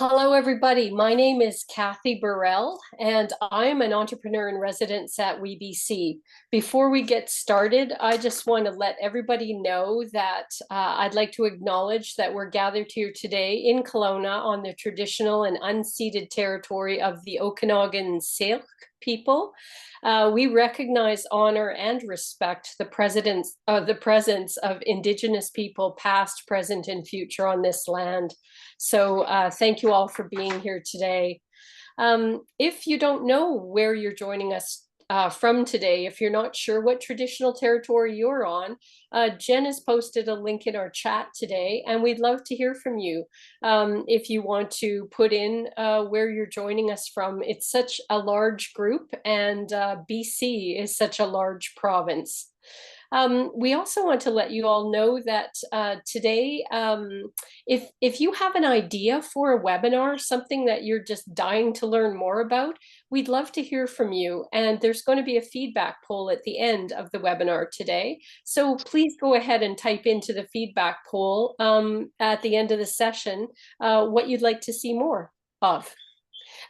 Hello, everybody. My name is Cathy Burrell, and I'm an entrepreneur in residence at WeBC. Before we get started, I just want to let everybody know that I'd like to acknowledge that we're gathered here today in Kelowna on the traditional and unceded territory of the Okanagan Syilx people. We recognize, honor, and respect the presence of Indigenous people, past, present, and future on this land. So thank you all for being here today. If you don't know where you're joining us from today, if you're not sure what traditional territory you're on, Jen has posted a link in our chat today, and we'd love to hear from you. If you want to put in where you're joining us from, it's such a large group, and BC is such a large province. We also want to let you all know that today, if you have an idea for a webinar, something that you're just dying to learn more about, we'd love to hear from you. And there's going to be a feedback poll at the end of the webinar today. So please go ahead and type into the feedback poll at the end of the session what you'd like to see more of.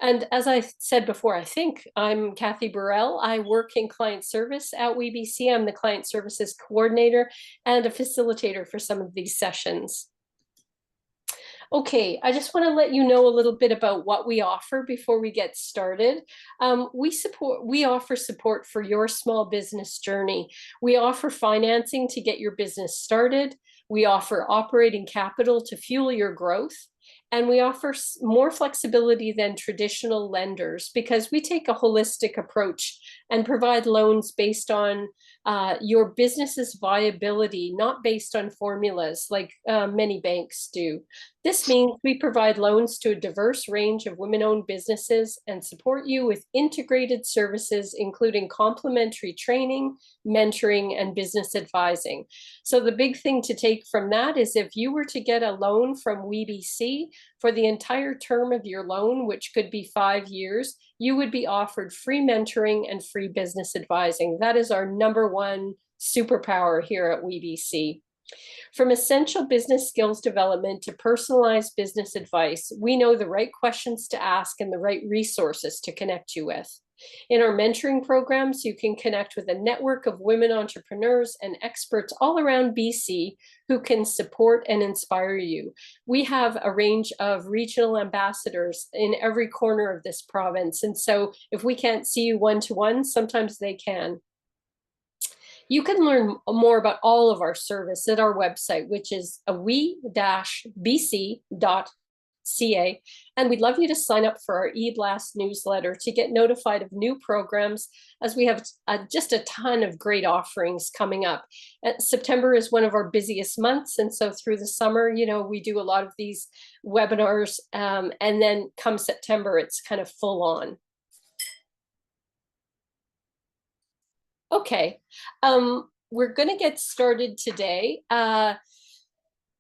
And as I said before, I think I'm Cathy Burrell. I work in client service at WeBC. I'm the client services coordinator and a facilitator for some of these sessions. Okay, I just want to let you know a little bit about what we offer before we get started. We offer support for your small business journey. We offer financing to get your business started. We offer operating capital to fuel your growth. And we offer more flexibility than traditional lenders because we take a holistic approach and provide loans based on your business's viability, not based on formulas like many banks do. This means we provide loans to a diverse range of women-owned businesses and support you with integrated services, including complementary training, mentoring, and business advising. So the big thing to take from that is if you were to get a loan from WeBC for the entire term of your loan, which could be 5 years, you would be offered free mentoring and free business advising. That is our #1 superpower here at WeBC. From essential business skills development to personalized business advice, we know the right questions to ask and the right resources to connect you with. In our mentoring programs, you can connect with a network of women entrepreneurs and experts all around BC who can support and inspire you. We have a range of regional ambassadors in every corner of this province. And so if we can't see you one-to-one, sometimes they can. You can learn more about all of our service at our website, which is we-bc.ca. And we'd love you to sign up for our eBlast newsletter to get notified of new programs, as we have just a ton of great offerings coming up. September is one of our busiest months. And so through the summer, we do a lot of these webinars. And then come September, it's kind of full on. Okay, we're going to get started today.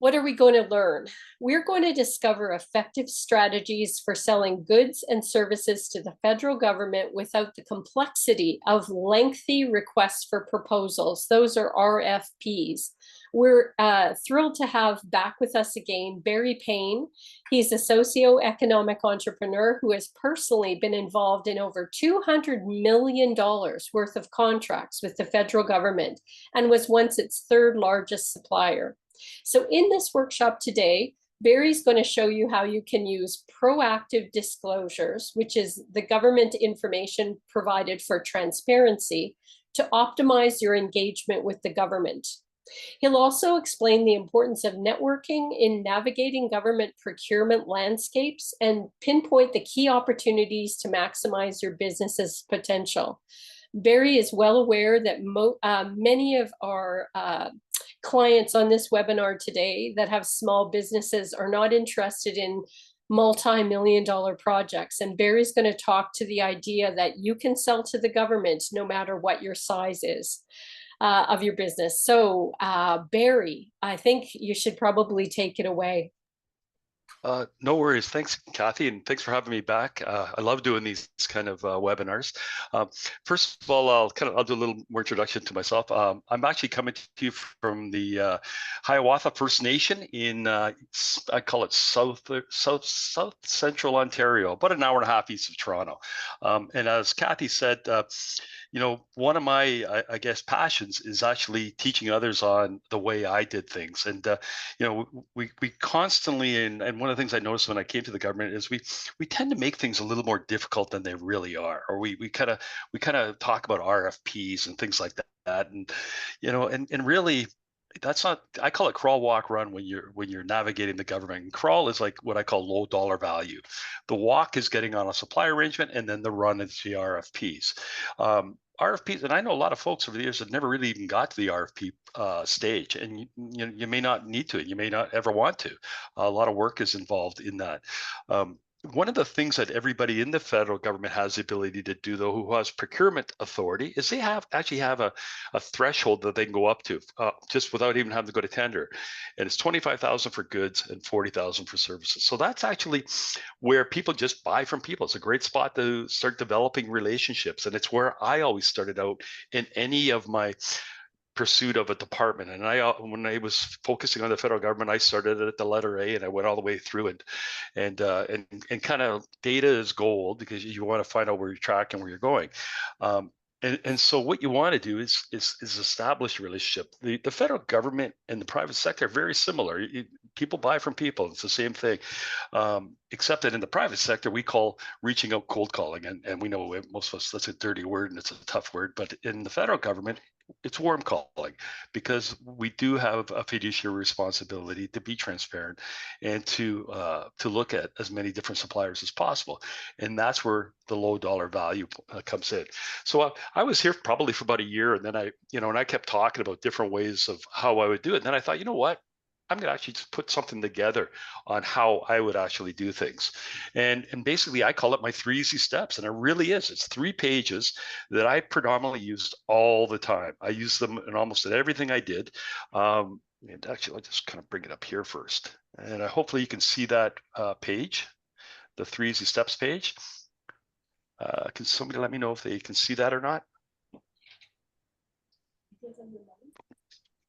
What are we going to learn? We're going to discover effective strategies for selling goods and services to the federal government without the complexity of lengthy requests for proposals. Those are RFPs. We're thrilled to have back with us again Payne. He's a socio-economic entrepreneur who has personally been involved in over $200 million worth of contracts with the federal government and was once its 3rd largest supplier. So in this workshop today, Barry's going to show you how you can use proactive disclosures, which is the government information provided for transparency, to optimize your engagement with the government. He'll also explain the importance of networking in navigating government procurement landscapes and pinpoint the key opportunities to maximize your business's potential. Barry is well aware that many of our clients on this webinar today that have small businesses are not interested in multi-million-dollar projects. And Barry's going to talk to the idea that you can sell to the government no matter what your size is of your business. So Barry, I think you should probably take it away. No worries. Thanks, Cathy, and thanks for having me back. I love doing these kind of webinars. Um, First of all, I'll do a little more introduction to myself. I'm actually coming to you from the Hiawatha First Nation in I call it South Central Ontario, about an hour and a half east of Toronto. And as Cathy said, one of my I guess passions is actually teaching others on the way I did things, and we constantly, and one of the things I noticed when I came to the government is we tend to make things a little more difficult than they really are, or we kind of talk about RFPs and things like that, and and really that's not, I call it crawl, walk, run when you're navigating the government. And crawl is like what I call low dollar value. The walk is getting on a supply arrangement, and then the run is the RFPs. RFPs, and I know a lot of folks over the years that never really even got to the RFP stage, and you may not need to, you may not ever want to. A lot of work is involved in that. One of the things that everybody in the federal government has the ability to do, though, who has procurement authority, is they actually have a threshold that they can go up to just without even having to go to tender, and it's 25,000 for goods and 40,000 for services. So that's actually where people just buy from people. It's a great spot to start developing relationships, and it's where I always started out in any of my pursuit of a department. And when I was focusing on the federal government, I started at the letter A and I went all the way through it. And kind of data is gold because you want to find out where you're tracking, where you're going. And so what you want to do is establish a relationship. The federal government and the private sector are very similar. People buy from people. It's the same thing, except that in the private sector, we call reaching out cold calling. And we know most of us, that's a dirty word and it's a tough word. But in the federal government, it's warm calling, because we do have a fiduciary responsibility to be transparent and to look at as many different suppliers as possible. And that's where the low dollar value comes in. So I was here probably for about a year, and then I kept talking about different ways of how I would do it. And then I thought, you know what? I'm going to actually just put something together on how I would actually do things. And basically, I call it my 3 easy steps. And it really is. It's 3 pages that I predominantly used all the time. I use them in almost everything I did. And actually, I'll just kind of bring it up here first. And hopefully you can see that page, the 3 easy steps page. Can somebody let me know if they can see that or not?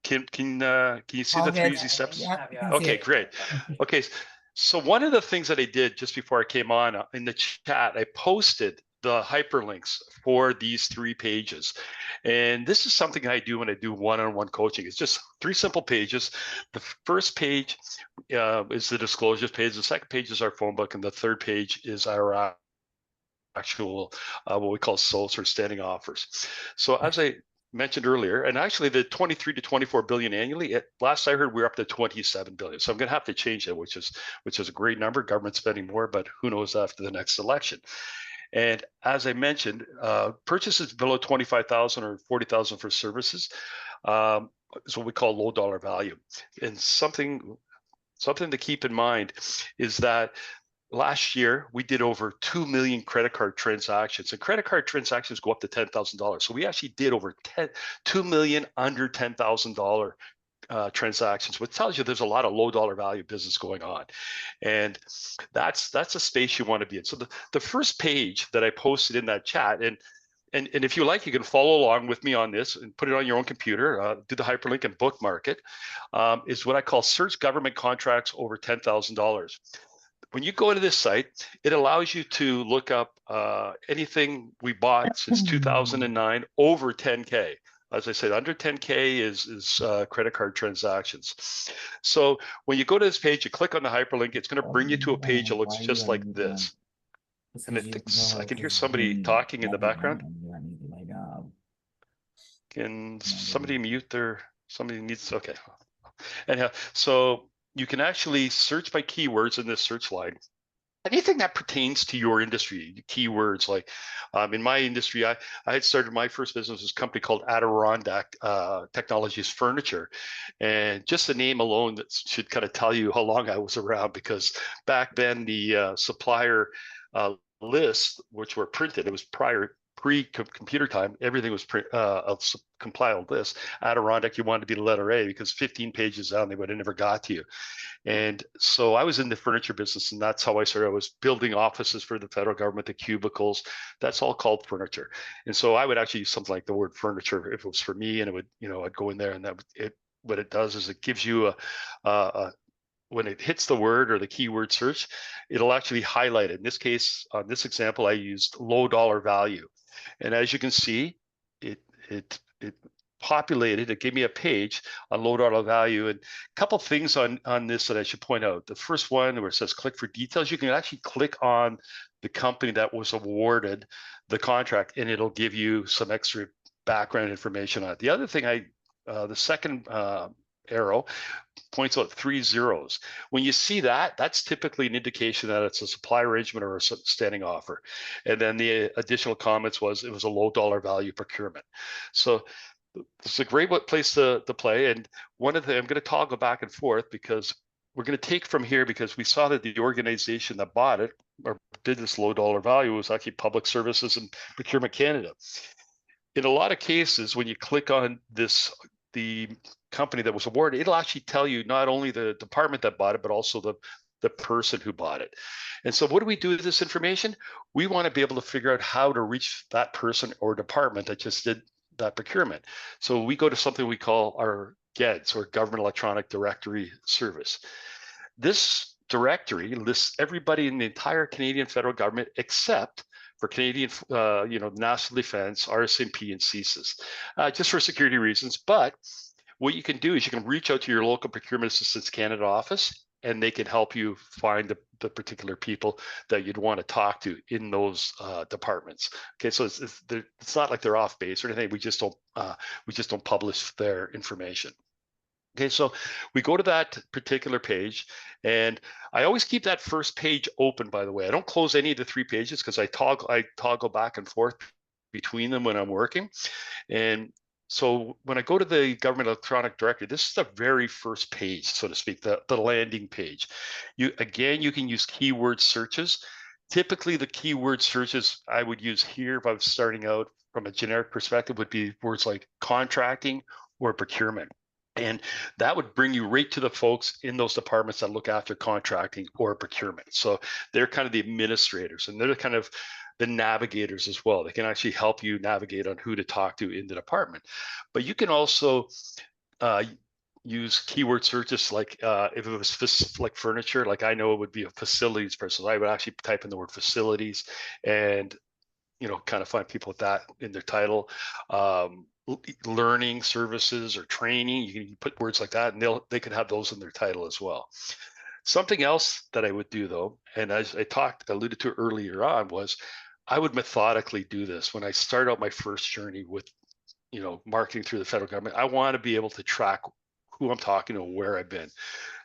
Can you see the 3 easy steps? Yeah, Okay, great. Okay, so one of the things that I did just before I came on in the chat, I posted the hyperlinks for these 3 pages. And this is something I do when I do one-on-one coaching. It's just 3 simple pages. The first page is the disclosures page. The second page is our phone book. And the third page is our actual, what we call SOLs, or standing offers. So as I mentioned earlier, and actually the 23 to 24 billion annually, last I heard we're up to 27 billion. So I'm going to have to change that, which is a great number. Government spending more, but who knows after the next election. And as I mentioned, purchases below 25,000 or 40,000 for services is what we call low dollar value. And something to keep in mind is that last year, we did over 2 million credit card transactions, and credit card transactions go up to $10,000. So we actually did over 2 million under $10,000 transactions, which tells you there's a lot of low dollar value business going on. And that's a space you want to be in. So the first page that I posted in that chat, and if you like, you can follow along with me on this and put it on your own computer, do the hyperlink and bookmark it, is what I call search government contracts over $10,000. When you go into this site, it allows you to look up anything we bought since 2009 over 10K. As I said, under 10K is credit card transactions. So when you go to this page, you click on the hyperlink, it's going to bring you to a page that looks just like this. And I can hear somebody talking in the background. Can somebody mute somebody needs, okay. Anyhow, so you can actually search by keywords in this search line. Anything that pertains to your industry, keywords like in my industry, I had started my first business was a company called Adirondack Technologies Furniture. And just the name alone that should kind of tell you how long I was around, because back then the supplier list, which were printed, it was prior pre-computer time, everything was compiled list. Adirondack, you wanted to be the letter A because 15 pages down, they would have never got to you. And so I was in the furniture business, and that's how I started. I was building offices for the federal government, the cubicles. That's all called furniture. And so I would actually use something like the word furniture if it was for me, and it would, I'd go in there, and what it does is it gives you a when it hits the word or the keyword search, it'll actually highlight it. In this case, on this example, I used low dollar value. And as you can see, it populated, it gave me a page on low dollar value. And a couple things on this that I should point out. The first one where it says click for details, you can actually click on the company that was awarded the contract, and it'll give you some extra background information on it. The other thing the second arrow points out 3 zeros. When you see that, that's typically an indication that it's a supply arrangement or a standing offer. And then the additional comments was it was a low dollar value procurement. So it's a great place to play. And I'm going to toggle back and forth because we're going to take from here, because we saw that the organization that bought it or did this low dollar value was actually Public Services and Procurement Canada. In a lot of cases, when you click on the company that was awarded, it'll actually tell you not only the department that bought it, but also the person who bought it. And so what do we do with this information? We want to be able to figure out how to reach that person or department that just did that procurement. So we go to something we call our GEDS, or Government Electronic Directory Service. This directory lists everybody in the entire Canadian federal government except for Canadian, National Defense, RSMP, and CSIS, just for security reasons. But what you can do is you can reach out to your local Procurement Assistance Canada office, and they can help you find the particular people that you'd want to talk to in those departments. Okay, so it's not like they're off base or anything. We just don't publish their information. Okay, so we go to that particular page, and I always keep that first page open, by the way. I don't close any of the 3 pages because I toggle back and forth between them when I'm working. And so when I go to the Government Electronic Directory, this is the very first page, so to speak, the landing page. You can use keyword searches. Typically, the keyword searches I would use here if I was starting out from a generic perspective would be words like contracting or procurement. And that would bring you right to the folks in those departments that look after contracting or procurement. So they're kind of the administrators, and they're kind of the navigators as well. They can actually help you navigate on who to talk to in the department. But you can also use keyword searches, like if it was like furniture, like I know it would be a facilities person. I would actually type in the word facilities and kind of find people with that in their title. Learning services or training, you can put words like that, and they could have those in their title as well. Something else that I would do, though, and as I alluded to earlier on, was I would methodically do this when I start out my first journey with marketing through the federal government. I want to be able to track who I'm talking to, where I've been.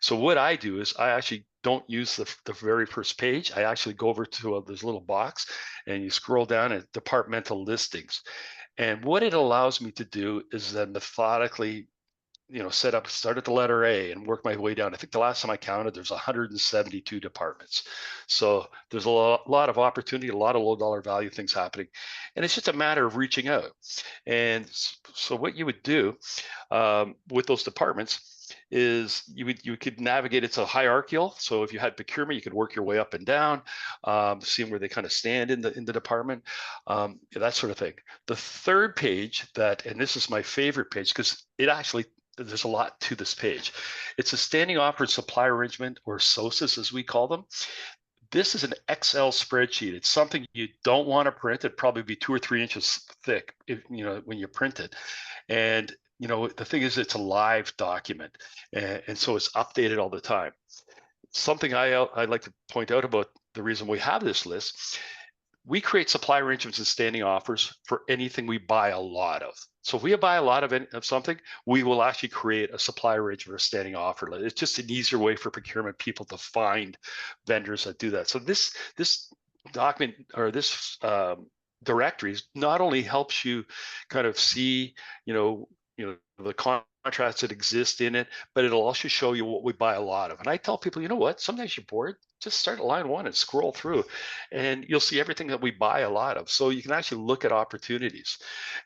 So what I do is I actually don't use the very first page. I actually go over to this little box, and you scroll down at departmental listings. And what it allows me to do is then methodically, start at the letter A and work my way down. I think the last time I counted, there's 172 departments. So there's a lot of opportunity, a lot of low dollar value things happening. And it's just a matter of reaching out. And so what you would do with those departments is you could navigate. It's a hierarchical. So if you had procurement, you could work your way up and down, seeing where they kind of stand in the department, that sort of thing. The third page and this is my favorite page because there's a lot to this page. It's a standing offer supply arrangement, or SOSIS as we call them. This is an Excel spreadsheet. It's something you don't want to print. It'd probably be 2 or 3 inches thick when you print it. And the thing is, it's a live document, and so it's updated all the time. Something I'd like to point out about the reason we have this list: we create supply arrangements and standing offers for anything we buy a lot of. So if we buy a lot of something, we will actually create a supply arrangement or standing offer. It's just an easier way for procurement people to find vendors that do that. So this document, or this directories, not only helps you kind of see, the contracts that exist in it, but it'll also show you what we buy a lot of. And I tell people, you know what, sometimes you're bored, just start at line 1 and scroll through, and you'll see everything that we buy a lot of. So you can actually look at opportunities.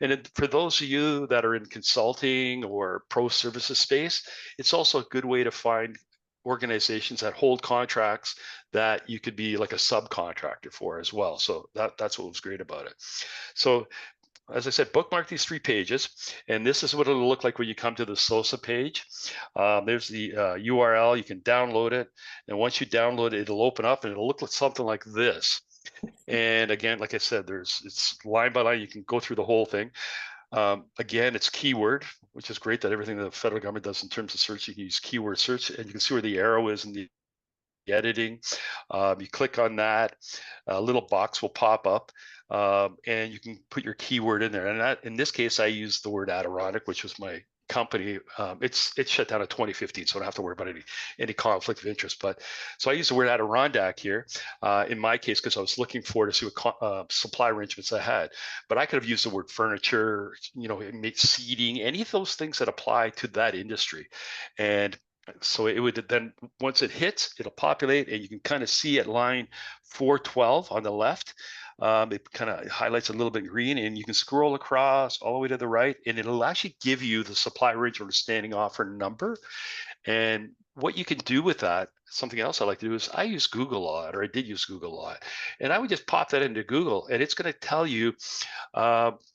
And for those of you that are in consulting or pro services space, it's also a good way to find organizations that hold contracts that you could be like a subcontractor for as well. So that's what was great about it. So as I said, bookmark these 3 pages, and this is what it'll look like when you come to the SOSA page. There's the URL, you can download it, and once you download it, it'll open up and it'll look like something like this. And again, like I said, it's line by line, you can go through the whole thing. Again, it's keyword, which is great that everything the federal government does in terms of search, you can use keyword search, and you can see where the arrow is in the editing. You click on that, a little box will pop up, and you can put your keyword in there. And in this case, I used the word Adirondack, which was my company. It's shut down in 2015, so I don't have to worry about any conflict of interest. But so I used the word Adirondack here in my case because I was looking to see what supply arrangements I had. But I could have used the word furniture, seating, any of those things that apply to that industry. And so it would then, once it hits, it'll populate, and you can kind of see at line 412 on the left. It kind of highlights a little bit green, and you can scroll across all the way to the right, and it'll actually give you the supply arrangement or standing offer number. And what you can do with that, something else I like to do is I use Google a lot, or I did use Google a lot, and I would just pop that into Google, and it's going to tell you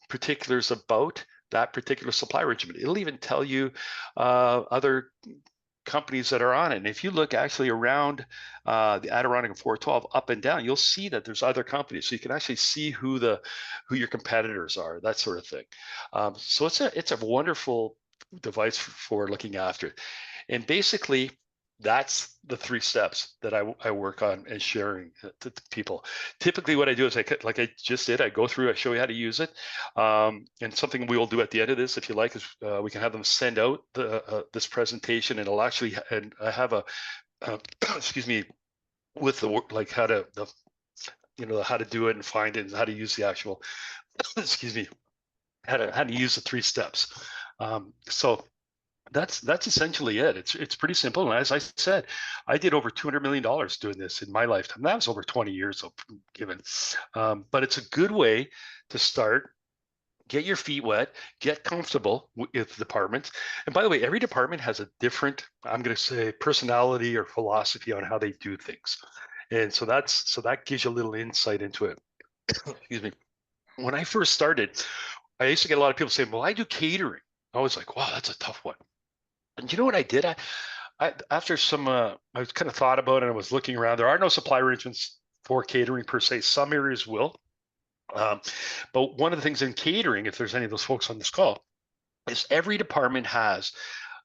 particulars about that particular supply arrangement. It'll even tell you other companies that are on it. And if you look actually around the Adirondack and 412 up and down, you'll see that there's other companies. So you can actually see who your competitors are, that sort of thing. So it's a wonderful device for looking after it. And basically, that's the 3 steps that I work on and sharing to people. Typically what I do is like I just did, I go through, I show you how to use it. And something we will do at the end of this, if you like, is we can have them send out this presentation, and it'll actually, and I have a, excuse me, with the like how to do it and find it and how to use the actual, excuse me, how to use the 3 steps. So that's essentially it. It's pretty simple. And as I said, I did over $200 million doing this in my lifetime. That was over 20 years given. But it's a good way to start, get your feet wet, get comfortable with departments. And by the way, every department has a different, I'm going to say, personality or philosophy on how they do things. And so that gives you a little insight into it. Excuse me. When I first started, I used to get a lot of people saying, well, I do catering. I was like, wow, that's a tough one. And you know what I did? I after some, I was kind of thought about it, and I was looking around. There are no supply arrangements for catering per se. Some areas will. But one of the things in catering, if there's any of those folks on this call, is every department has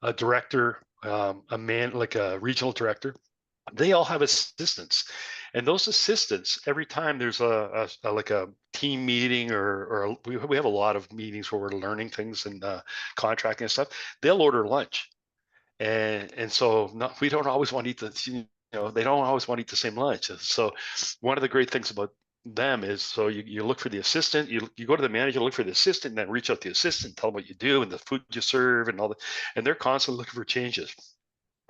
a director, a man, like a regional director. They all have assistants, and those assistants, every time there's a like a team meeting or we have a lot of meetings where we're learning things and contracting and stuff, they'll order lunch. And so we don't always want to eat they don't always want to eat the same lunch. So one of the great things about them is, so you look for the assistant, you go to the manager, look for the assistant, and then reach out to the assistant, tell them what you do and the food you serve and all that. And they're constantly looking for changes.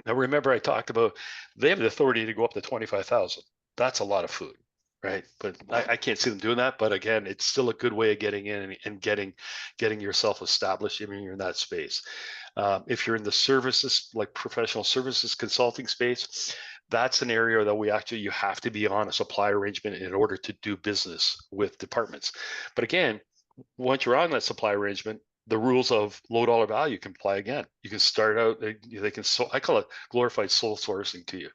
Now, remember I talked about they have the authority to go up to 25,000. That's a lot of food, right? But I can't see them doing that. But again, it's still a good way of getting in and getting yourself established when you're in that space. If you're in the services, like professional services consulting space, that's an area that you have to be on a supply arrangement in order to do business with departments. But again, once you're on that supply arrangement, the rules of low dollar value can apply again. You can start out, I call it glorified sole sourcing to you.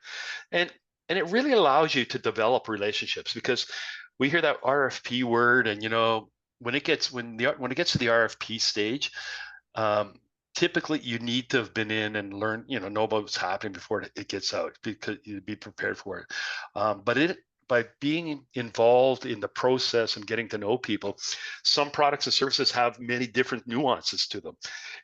And it really allows you to develop relationships, because we hear that RFP word, and when it gets to the RFP stage, typically you need to have been in and learn, know about what's happening before it gets out, because you'd be prepared for it. But by being involved in the process and getting to know people, some products and services have many different nuances to them.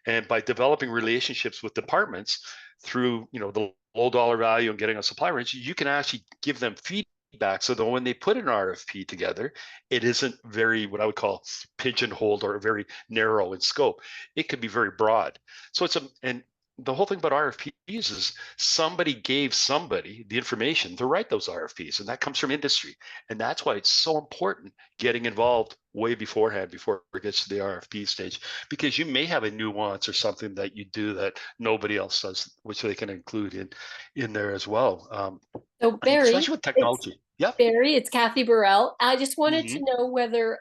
And by developing relationships with departments through, the low dollar value and getting a supply range, you can actually give them feedback feedback so that when they put an RFP together, it isn't very, what I would call pigeonholed or very narrow in scope. It could be very broad. So and the whole thing about RFPs is somebody gave somebody the information to write those RFPs, and that comes from industry. And that's why it's so important getting involved way beforehand, before it gets to the RFP stage, because you may have a nuance or something that you do that nobody else does, which they can include in there as well. So Barry, Especially with technology. Yeah. Barry, it's Cathy Burrell. I just wanted to Mm-hmm. know whether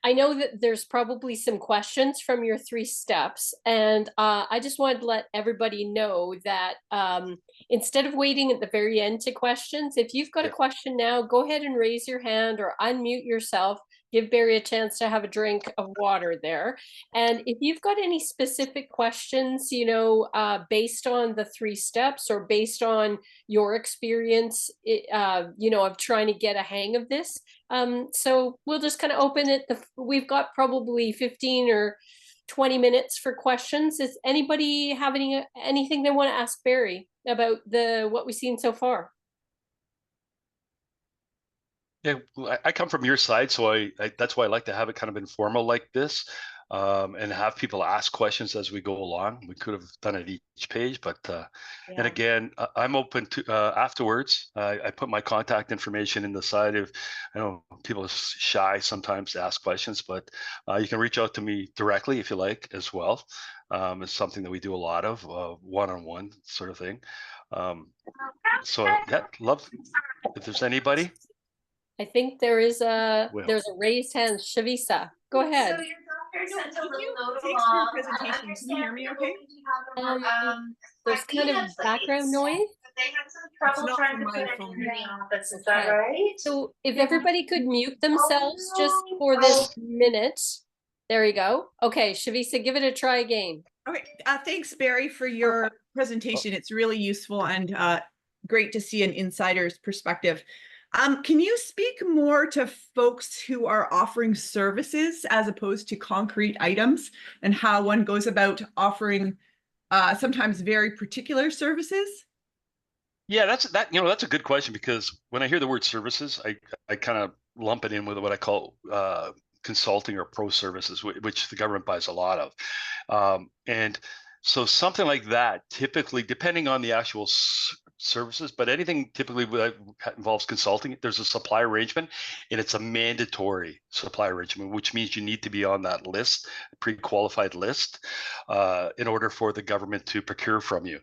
I know that there's probably some questions from your 3 steps, and I just wanted to let everybody know that instead of waiting at the very end to questions, if you've got a Yeah. question now, go ahead and raise your hand or unmute yourself. Give Barry a chance to have a drink of water there. And if you've got any specific questions, based on the 3 steps or based on your experience, of trying to get a hang of this. So we'll just kind of open it. We've got probably 15 or 20 minutes for questions. Does anybody have anything they want to ask Barry about what we've seen so far? Yeah, I come from your side, so that's why I like to have it kind of informal like this, and have people ask questions as we go along. We could have done it each page, but and again, I'm open to afterwards. I put my contact information in the side. If I know people are shy sometimes to ask questions, but you can reach out to me directly if you like as well. It's something that we do a lot of, one-on-one sort of thing. So yeah, love if there's anybody. I think there's a raised hand. Shavisa, go ahead. So your doctor sent a little note along. Presentation. Can you hear me okay? There's kind of background noise. They had some trouble trying to put it in the office. Is that right? So if everybody could mute themselves just for this minute. There you go. Okay, Shavisa, give it a try again. Okay. Thanks, Barry, for your presentation. It's really useful and great to see an insider's perspective. Can you speak more to folks who are offering services as opposed to concrete items, and how one goes about offering sometimes very particular services? Yeah, that's a good question, because when I hear the word services, I kind of lump it in with what I call consulting or pro services, which the government buys a lot of. And so something like that, typically, depending on the actual services, but anything typically that involves consulting, there's a supply arrangement, and it's a mandatory supply arrangement, which means you need to be on that list, pre-qualified list, in order for the government to procure from you.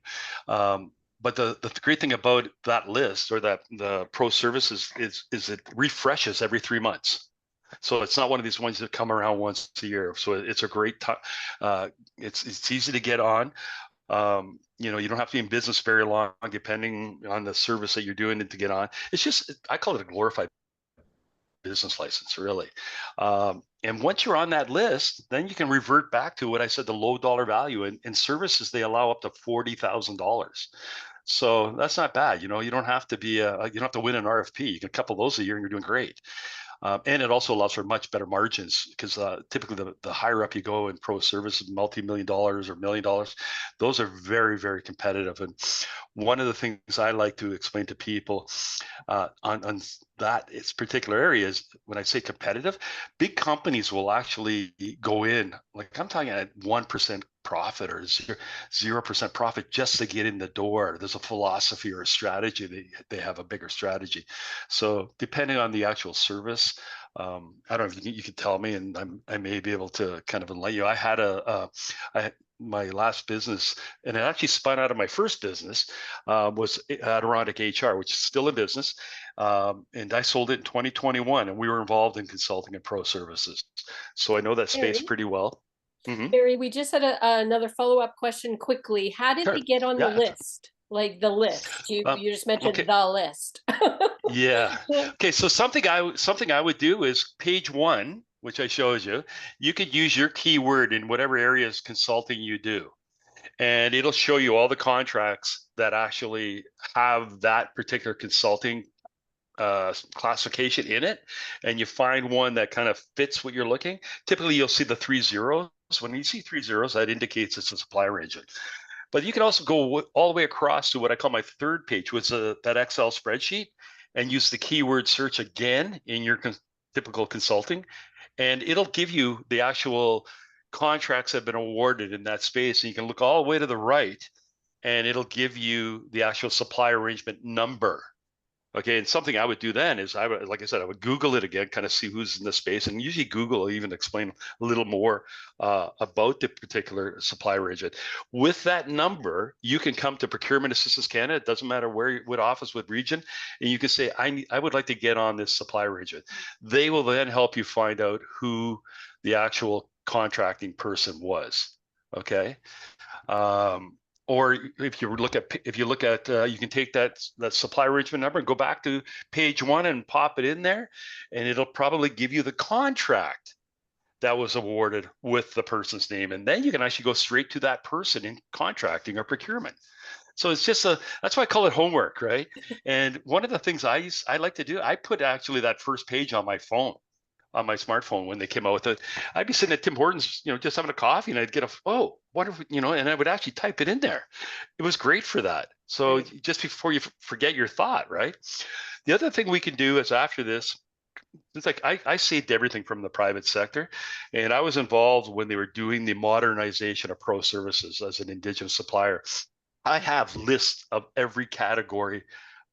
But the great thing about that list, or that the pro services, is it refreshes every 3 months. So it's not one of these ones that come around once a year. So it's a great time. It's easy to get on. You don't have to be in business very long, depending on the service that you're doing to get on. It's just, I call it a glorified business license, really. And once you're on that list, then you can revert back to what I said, the low dollar value. And services, they allow up to $40,000. So that's not bad. You don't have to you don't have to win an RFP. You can couple those a year and you're doing great. And it also allows for much better margins, because typically the higher up you go in pro services, multi-million dollars or $1 million, those are very, very competitive. And one of the things I like to explain to people on that particular area is, when I say competitive, big companies will actually go in, like I'm talking at 1% profit or 0% profit just to get in the door. There's a philosophy or a strategy. They have a bigger strategy. So depending on the actual service, I don't know if you could tell me, and I may be able to kind of enlighten you. I had my last business, and it actually spun out of my first business, was Adirondack HR, which is still in business. And I sold it in 2021, and we were involved in consulting and pro services. So I know that space pretty well. Mm-hmm. Barry, we just had another follow-up question quickly. How did we get on the list? Like the list? You just mentioned the list. Yeah. Okay. So something I would do is page 1, which I showed you. You could use your keyword in whatever areas consulting you do, and it'll show you all the contracts that actually have that particular consulting classification in it, and you find one that kind of fits what you're looking. Typically, you'll see the 3 zeros. When you see 3 zeros, that indicates it's a supply arrangement. But you can also go all the way across to what I call my third page, which is that Excel spreadsheet. and use the keyword search again in your typical consulting, and it'll give you the actual contracts that have been awarded in that space. And you can look all the way to the right, and it'll give you the actual supply arrangement number. Okay, and something I would do then is like I said, I would Google it again, kind of see who's in the space, and usually Google will even explain a little more about the particular supply arrangement. With that number, you can come to Procurement Assistance Canada. It doesn't matter what office, what region, and you can say, I would like to get on this supply arrangement. They will then help you find out who the actual contracting person was. Okay. Or if you look at, you can take that supply arrangement number and go back to page 1 and pop it in there, and it'll probably give you the contract that was awarded with the person's name, and then you can actually go straight to that person in contracting or procurement. So it's just that's why I call it homework, right? And one of the things I like to do, I put actually that first page on my phone, on my smartphone when they came out with it. I'd be sitting at Tim Hortons, just having a coffee, and I'd get what if, and I would actually type it in there. It was great for that. So right. Just before you forget your thought, right? The other thing we can do is after this, it's like I saved everything from the private sector, and I was involved when they were doing the modernization of pro services as an Indigenous supplier. I have lists of every category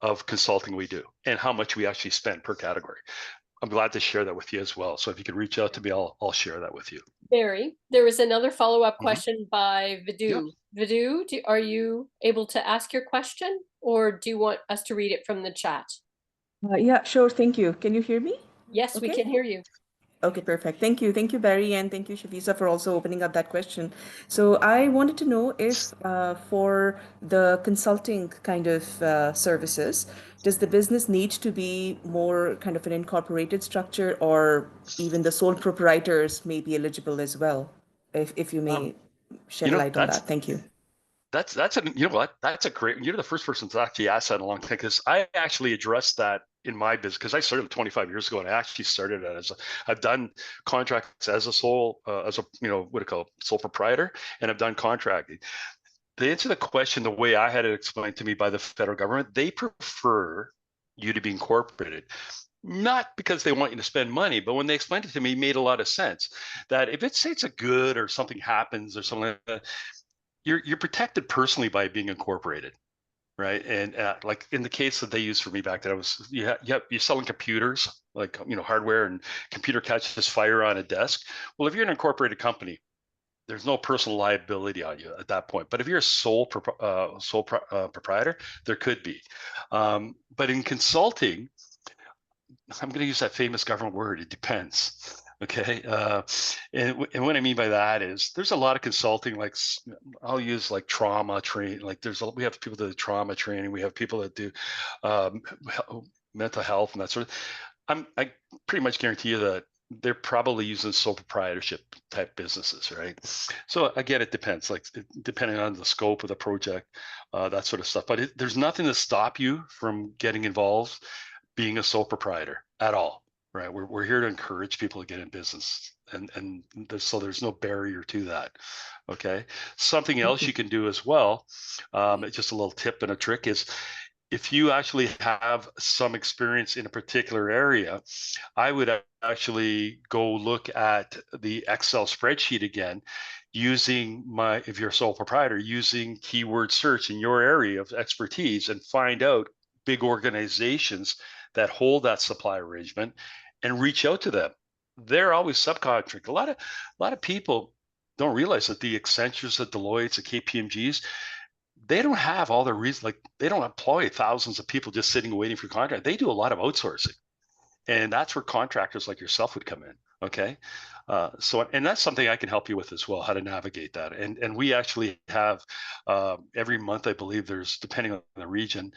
of consulting we do and how much we actually spend per category. I'm glad to share that with you as well. So if you could reach out to me, I'll share that with you. Barry, there was another follow-up question by Vidhu. Yep. Vidhu, are you able to ask your question, or do you want us to read it from the chat? Yeah, sure. Thank you. Can you hear me? Yes, okay. We can hear you. Okay, perfect. Thank you. Thank you, Barry. And thank you, Shafisa, for also opening up that question. So I wanted to know if for the consulting kind of services, does the business need to be more kind of an incorporated structure, or even the sole proprietors may be eligible as well? If you may shed light on that. Thank you. That's a great, you're the first person to actually ask that a long time, because I actually addressed that in my business, because I started 25 years ago, and I actually started as I've done contracts as a sole, sole proprietor, and I've done contracting. To answer the question, the way I had it explained to me by the federal government, they prefer you to be incorporated. Not because they want you to spend money, but when they explained it to me, it made a lot of sense. That if it's a good or something happens or something like that, you're protected personally by being incorporated, right? And like in the case that they used for me back then, you're selling computers, like hardware, and computer catches fire on a desk. Well, if you're an incorporated company, there's no personal liability on you at that point. But if you're a sole proprietor, there could be. But in consulting, I'm going to use that famous government word. It depends. Okay. And what I mean by that is there's a lot of consulting, like I'll use like trauma training. Like we have people that do trauma training. We have people that do mental health and that sort of. I pretty much guarantee you that they're probably using sole proprietorship type businesses, right? So again, it depends, like depending on the scope of the project, that sort of stuff. But there's nothing to stop you from getting involved being a sole proprietor at all. Right, we're here to encourage people to get in business, and so there's no barrier to that. Okay, something else you can do as well, just a little tip and a trick is, if you actually have some experience in a particular area, I would actually go look at the Excel spreadsheet again, using if you're a sole proprietor, using keyword search in your area of expertise, and find out big organizations that hold that supply arrangement and reach out to them. They're always subcontract. A lot of people don't realize that the Accentures, the Deloittes, the KPMGs, they don't have all the reasons, like they don't employ thousands of people just sitting waiting for contract. They do a lot of outsourcing. And that's where contractors like yourself would come in. Okay. And that's something I can help you with as well, how to navigate that. And we actually have every month, I believe there's, depending on the region,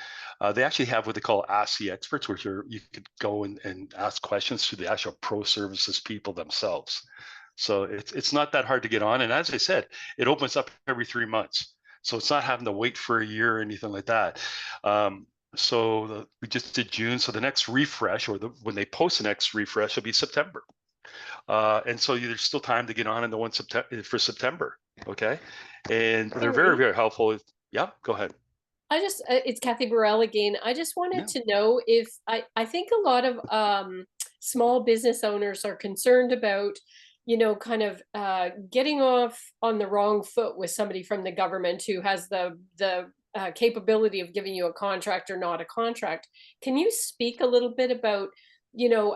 they actually have what they call Ask the Experts, where you could go and ask questions to the actual pro services people themselves. So it's not that hard to get on. And as I said, it opens up every 3 months. So it's not having to wait for a year or anything like that. We just did June. So the next refresh, or when they post the next refresh, will be September. And so there's still time to get on in the one for September. Okay. And they're very, very helpful. Yeah, go ahead. It's Cathy Burrell again. I just wanted to know if I think a lot of small business owners are concerned about, kind of getting off on the wrong foot with somebody from the government who has the capability of giving you a contract or not a contract. Can you speak a little bit about,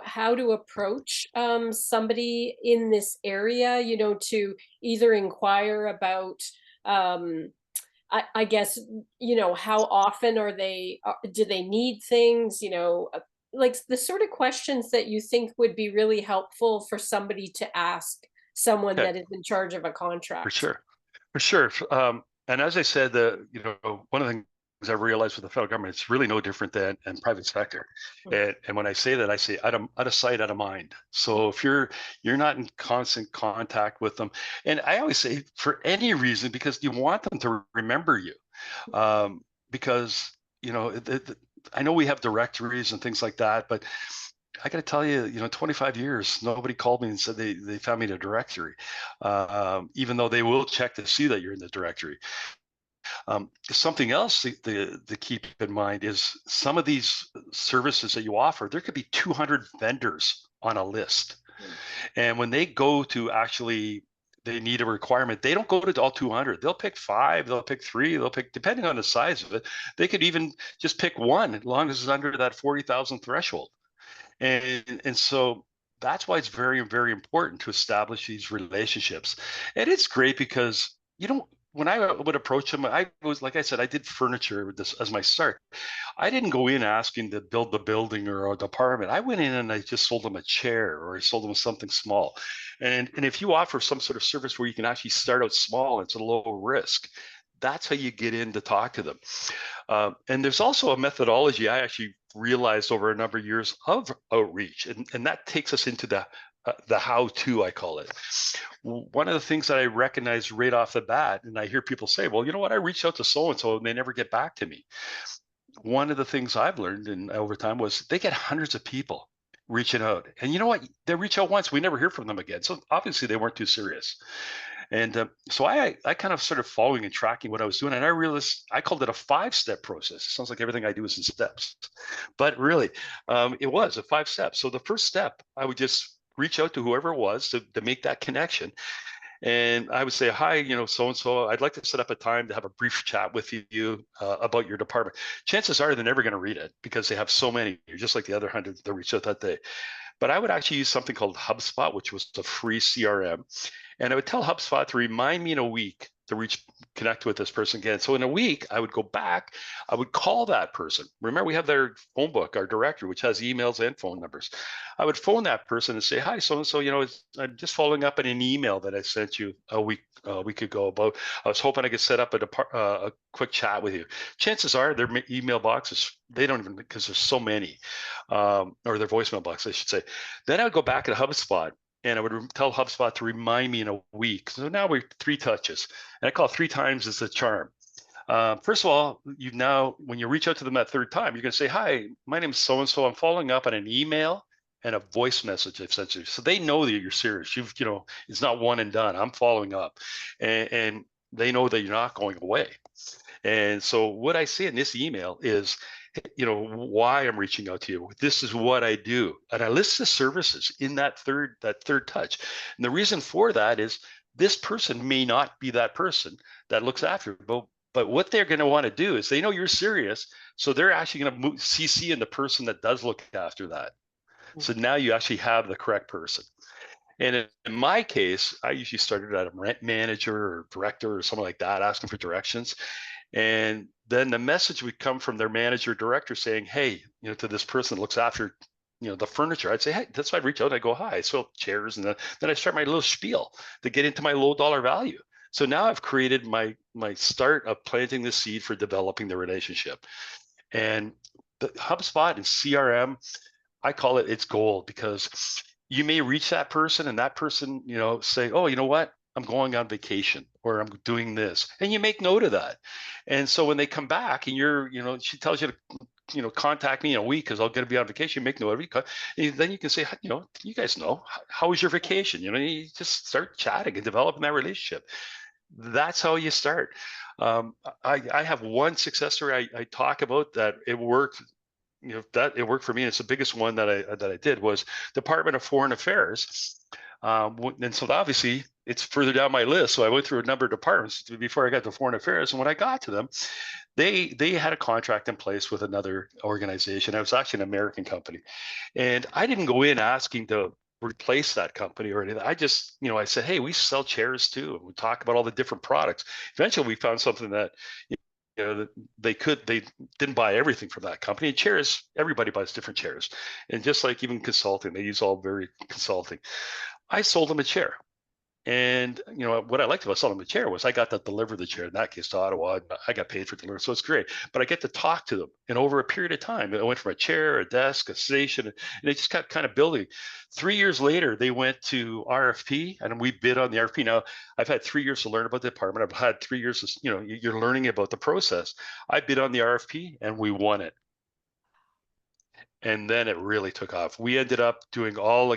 how to approach somebody in this area, to either inquire about, I guess, how often do they need things, like the sort of questions that you think would be really helpful for somebody to ask someone that is in charge of a contract? For sure. And as I said, one of the things I realized with the federal government, it's really no different than in private sector. And when I say that, I say out of sight, out of mind. So if you're not in constant contact with them, and I always say for any reason, because you want them to remember you, because I know we have directories and things like that, but I got to tell you, 25 years, nobody called me and said they found me in a directory, even though they will check to see that you're in the directory. Something else to keep in mind is some of these services that you offer, there could be 200 vendors on a list. And when they go to they need a requirement, they don't go to all 200. They'll pick 5, they'll pick 3, they'll pick, depending on the size of it, they could even just pick 1 as long as it's under that 40,000 threshold. And so that's why it's very, very important to establish these relationships. And it's great because when I would approach them, I was, like I said, I did furniture with this as my start. I didn't go in asking to build the building or a department. I went in and I just sold them a chair, or I sold them something small. And if you offer some sort of service where you can actually start out small, it's a low risk. That's how you get in to talk to them. And there's also a methodology I actually realized over a number of years of outreach, and that takes us into the how-to, I call it. One of the things that I recognize right off the bat, and I hear people say, well, you know what, I reached out to so-and-so and they never get back to me. One of the things I've learned over time was they get hundreds of people reaching out. And you know what? They reach out once, we never hear from them again. So obviously they weren't too serious. And so I kind of started following and tracking what I was doing. And I realized I called it a 5-step process. It sounds like everything I do is in steps. But really, it was a 5 steps. So the first step, I would just reach out to whoever it was to make that connection. And I would say, hi, so-and-so, I'd like to set up a time to have a brief chat with you about your department. Chances are they're never going to read it because they have so many. You're just like the other 100 that reached out that day. But I would actually use something called HubSpot, which was a free CRM. And I would tell HubSpot to remind me in a week to connect with this person again. So in a week, I would go back, I would call that person. Remember, we have their phone book, our directory, which has emails and phone numbers. I would phone that person and say, hi, so-and-so, I'm just following up on an email that I sent you a week ago about, I was hoping I could set up a quick chat with you. Chances are their email boxes, they don't even, because there's so many, or their voicemail box, I should say. Then I would go back to HubSpot, and I would tell HubSpot to remind me in a week. So now we're 3 touches. And I call 3 times as the charm. First of all, when you reach out to them that 3rd time, you're going to say, hi, my name is so-and-so. I'm following up on an email and a voice message I've sent you. So they know that you're serious. It's not one and done. I'm following up. And they know that you're not going away. And so what I say in this email is, why I'm reaching out to you. This is what I do. And I list the services in that third touch. And the reason for that is this person may not be that person that looks after you, but what they're going to want to do is they know you're serious. So they're actually going to CC in the person that does look after that. So now you actually have the correct person. And in my case, I usually started at a rent manager or director or something like that, asking for directions. And then the message would come from their manager director saying, hey, to this person that looks after, the furniture. I'd say, hey, that's why I'd reach out. I go, hi, I sell chairs. And then I start my little spiel to get into my low dollar value. So now I've created my start of planting the seed for developing the relationship. And the HubSpot and CRM, I call it's gold, because you may reach that person and that person, say, oh, you know what? I'm going on vacation, or I'm doing this, and you make note of that. And so when they come back and she tells you to, contact me in a week because I'll get to be on vacation, you make note of it. And then you can say, you guys know, how was your vacation? You just start chatting and developing that relationship. That's how you start. I have one success story I talk about that it worked. That it worked for me. And it's the biggest one that I did was Department of Foreign Affairs. And so obviously it's further down my list. So I went through a number of departments before I got to Foreign Affairs. And when I got to them, they had a contract in place with another organization. It was actually an American company. And I didn't go in asking to replace that company or anything. I just, I said, hey, we sell chairs too. And we talk about all the different products. Eventually we found something that, they didn't buy everything from that company. And chairs, everybody buys different chairs. And just like even consulting, they use all very consulting. I sold them a chair. And what I liked about selling the chair was I got to deliver the chair, in that case to Ottawa. I got paid for delivery, so it's great. But I get to talk to them, and over a period of time, it went from a chair, a desk, a station, and it just kept kind of building. 3 years later, they went to RFP, and we bid on the RFP. Now, I've had 3 years to learn about the department. I've had 3 years, you're learning about the process. I bid on the RFP, and we won it. And then it really took off. We ended up doing all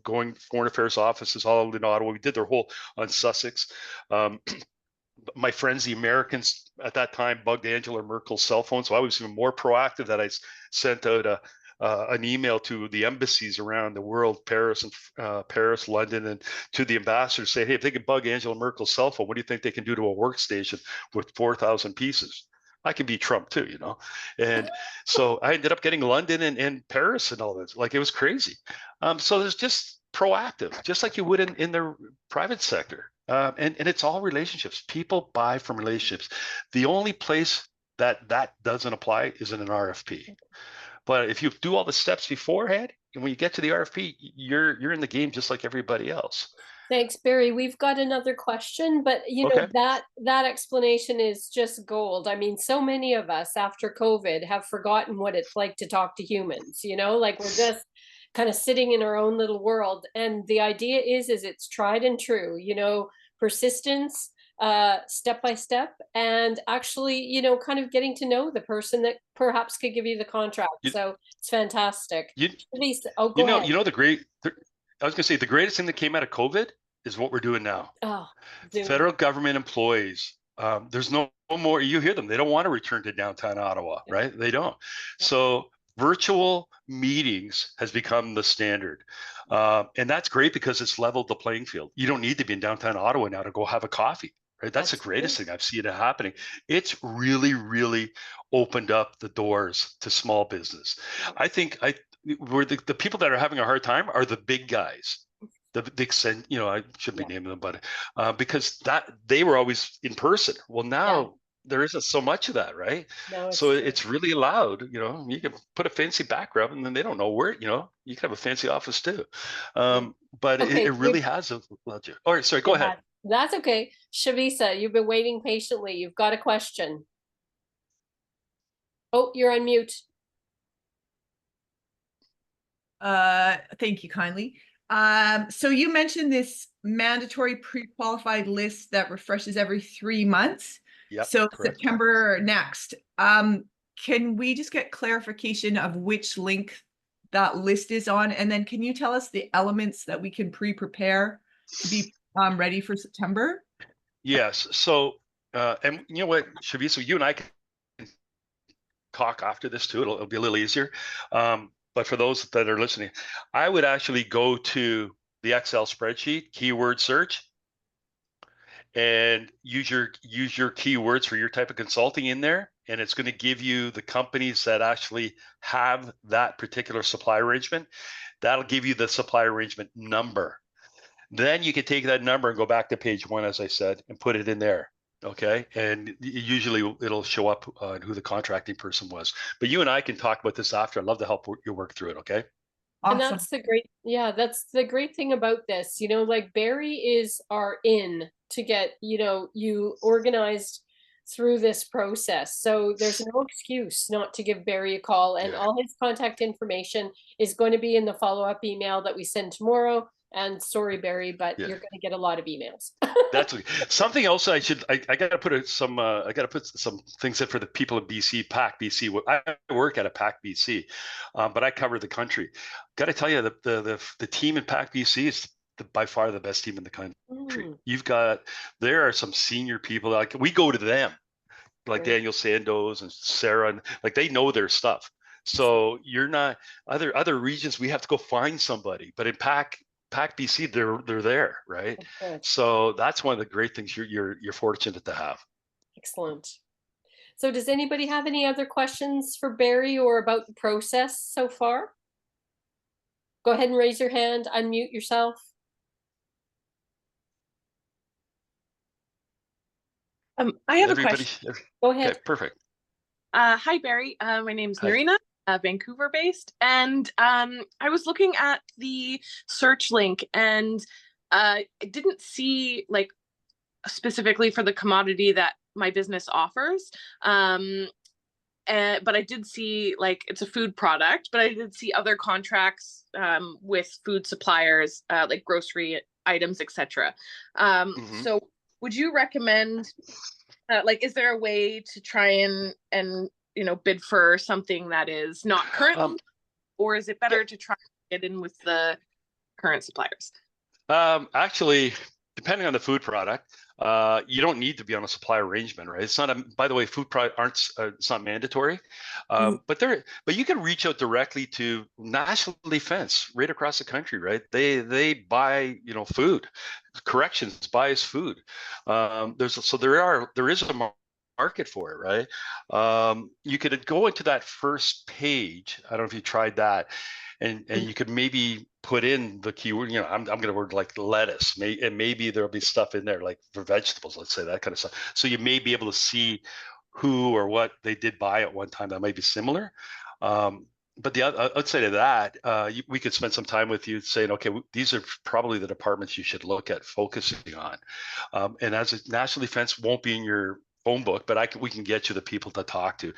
going foreign affairs offices all in Ottawa. We did their whole on Sussex. My friends, the Americans at that time, bugged Angela Merkel's cell phone. So I was even more proactive that I sent out an email to the embassies around the world, Paris, London, and to the ambassadors, say, hey, if they can bug Angela Merkel's cell phone, what do you think they can do to a workstation with 4,000 pieces? I can be Trump too, And so I ended up getting London and Paris and all this. Like, it was crazy. So there's just proactive, just like you would in the private sector. And it's all relationships. People buy from relationships. The only place that doesn't apply is in an RFP. But if you do all the steps beforehand, and when you get to the RFP, you're in the game just like everybody else. Thanks, Barry. We've got another question, but Okay. that explanation is just gold. I mean, so many of us after COVID have forgotten what it's like to talk to humans, like we're just kind of sitting in our own little world. And the idea is it's tried and true, persistence, step by step, and actually, kind of getting to know the person that perhaps could give you the contract. So it's fantastic. Go ahead. I was going to say the greatest thing that came out of COVID is what we're doing now. Federal government employees, there's no more, you hear them, they don't want to return to downtown Ottawa, right? They don't. So virtual meetings has become the standard. And that's great because it's leveled the playing field. You don't need to be in downtown Ottawa now to go have a coffee, right? That's the greatest thing I've seen it happening. It's really, really opened up the doors to small business. I think where the people that are having a hard time are the big guys, the big, I shouldn't be naming them, but because they were always in person. Well, now there isn't so much of that, right? No, so it's really allowed. You can put a fancy background, and then they don't know where. You can have a fancy office too, but it really has allowed you. All right, sorry, go ahead. That's okay, Shavisa. You've been waiting patiently. You've got a question. Oh, you're on mute. Thank you kindly. So you mentioned this mandatory pre-qualified list that refreshes every 3 months. Yep, so correct. September next. Can we just get clarification of which link that list is on? And then can you tell us the elements that we can pre-prepare to be ready for September? Yes. So, and you know what, Shavisa, you and I can talk after this too. It'll be a little easier. But for those that are listening, I would actually go to the Excel spreadsheet, keyword search, and use your keywords for your type of consulting in there. And it's going to give you the companies that actually have that particular supply arrangement. That'll give you the supply arrangement number. Then you can take that number and go back to page 1, as I said, and put it in there. Okay. And usually it'll show up who the contracting person was. But you and I can talk about this after. I'd love to help you work through it. Okay. Awesome. And that's the great thing about this, like Barry is our in to get, you organized through this process. So there's no excuse not to give Barry a call, and all his contact information is going to be in the follow-up email that we send tomorrow. And sorry, Barry, but you're going to get a lot of emails. That's okay. Something else I got to put some things in for the people in BC, PAC BC. I work at a PAC BC, but I cover the country. Got to tell you, the team in PAC BC is by far the best team in the country. Mm, There are some senior people, like we go to them, like great. Daniel Sandoz and Sarah, and like they know their stuff. So you're not other regions. We have to go find somebody, but in Pac BC, they're there, right? Oh, good. So that's one of the great things you're fortunate to have. Excellent. So does anybody have any other questions for Barry or about the process so far? Go ahead and raise your hand, unmute yourself. I have a Everybody, question. Go okay, ahead. perfect. Hi, Barry. My name's Hi. Narina, Vancouver based. And I was looking at the search link and I didn't see like specifically for the commodity that my business offers. But I did see like it's a food product, but I did see other contracts with food suppliers, like grocery items, etc. So would you recommend like is there a way to try and bid for something that is not currently, or is it better to try and get in with the current suppliers? Actually, depending on the food product, you don't need to be on a supply arrangement, right? It's not by the way, food product aren't, it's not mandatory, but you can reach out directly to National Defense right across the country, right? They buy, food. Corrections buys food. There is a market for it, right? You could go into that first page. I don't know if you tried that, and you could maybe put in the keyword. I'm going to word like lettuce, and maybe there'll be stuff in there like for vegetables, let's say, that kind of stuff. So you may be able to see who or what they did buy at one time that might be similar. But the other, I'd say to that, we could spend some time with you saying, okay, these are probably the departments you should look at focusing on. And as a National Defense won't be in your phone book, but we can get you the people to talk to.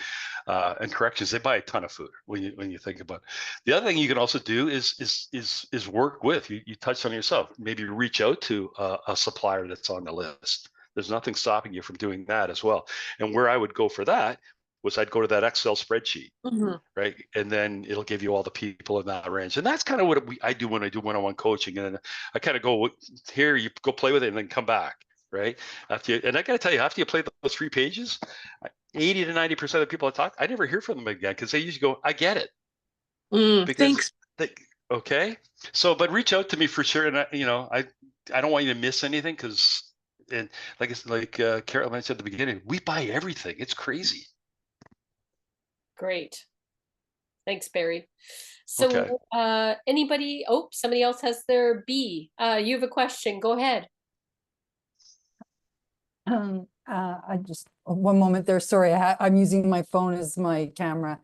And corrections, they buy a ton of food when you think about it. The other thing you can also do is work with. You touched on yourself. Maybe reach out to a supplier that's on the list. There's nothing stopping you from doing that as well. And where I would go for that was I'd go to that Excel spreadsheet, right? And then it'll give you all the people in that range. And that's kind of what I do when I do one-on-one coaching. And I kind of go, here, you go play with it and then come back, right? And I got to tell you, after you play those 3 pages, 80 to 90% of the people I talk, I never hear from them again because they usually go, I get it. Thanks. Okay. So, but reach out to me for sure. And I don't want you to miss anything because, and like Carol mentioned at the beginning, we buy everything. It's crazy. Great. Thanks, Barry. So Okay. anybody, somebody else has their B. You have a question, go ahead. I just, one moment there, sorry, I'm using my phone as my camera.